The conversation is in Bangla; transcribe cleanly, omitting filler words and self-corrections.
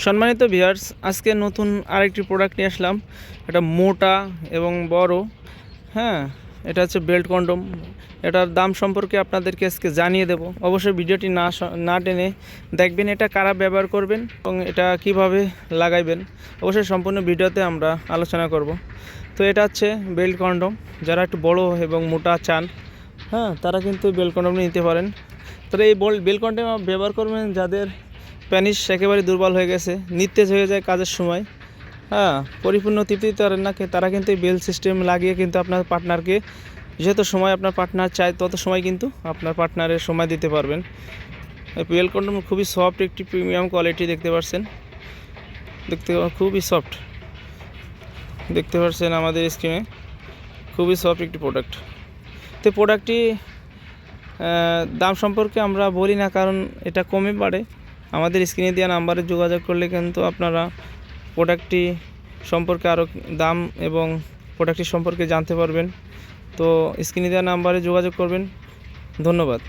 সম্মানিত ভিউয়ার্স, আজকে নতুন আরেকটি প্রোডাক্ট নিয়ে আসলাম। এটা মোটা এবং বড়। হ্যাঁ, এটা হচ্ছে বেল্ট কন্ডম। এটার দাম সম্পর্কে আপনাদেরকে আজকে জানিয়ে দেব। অবশ্যই ভিডিওটি না টেনে দেখবেন এটা কারা ব্যবহার করবেন এবং এটা কিভাবে লাগাইবেন। অবশ্যই সম্পূর্ণ ভিডিওতে আমরা আলোচনা করব। তো এটা হচ্ছে বেল্ট কন্ডম। যারা একটু বড় এবং মোটা চান, হ্যাঁ, তারা কিন্তু বেল্ট কন্ডম নিতে পারেন। তারা এই বেল্ট কন্ডম ব্যবহার করবেন যাদের প্যানিস একেবারে দুর্বল হয়ে গেছে, নিস্তেজ হয়ে যায় কাজের সময়, হ্যাঁ, পরিপূর্ণ তৃপ্তি পারেন না, তারা কিন্তু এই বেল সিস্টেম লাগিয়ে কিন্তু আপনার পার্টনারকে যত সময় আপনার পার্টনার চায় তত সময় কিন্তু আপনার পার্টনারের সময় দিতে পারবেন। বেল কন্ডম খুবই সফট একটি প্রিমিয়াম কোয়ালিটি, দেখতে পাচ্ছেন, খুবই সফট দেখতে পাচ্ছেন আমাদের স্ক্রিনে, খুবই সফট একটি প্রোডাক্ট। তো প্রোডাক্টটি দাম সম্পর্কে আমরা বলি না, কারণ এটা কমে বাড়ে। আমাদের স্ক্রিনে দেওয়া নাম্বারে যোগাযোগ করলে কিন্তু আপনারা প্রোডাক্টটি সম্পর্কে আরও দাম এবং প্রোডাক্টটি সম্পর্কে জানতে পারবেন। তো স্ক্রিনে দেওয়া নাম্বারে যোগাযোগ করবেন। ধন্যবাদ।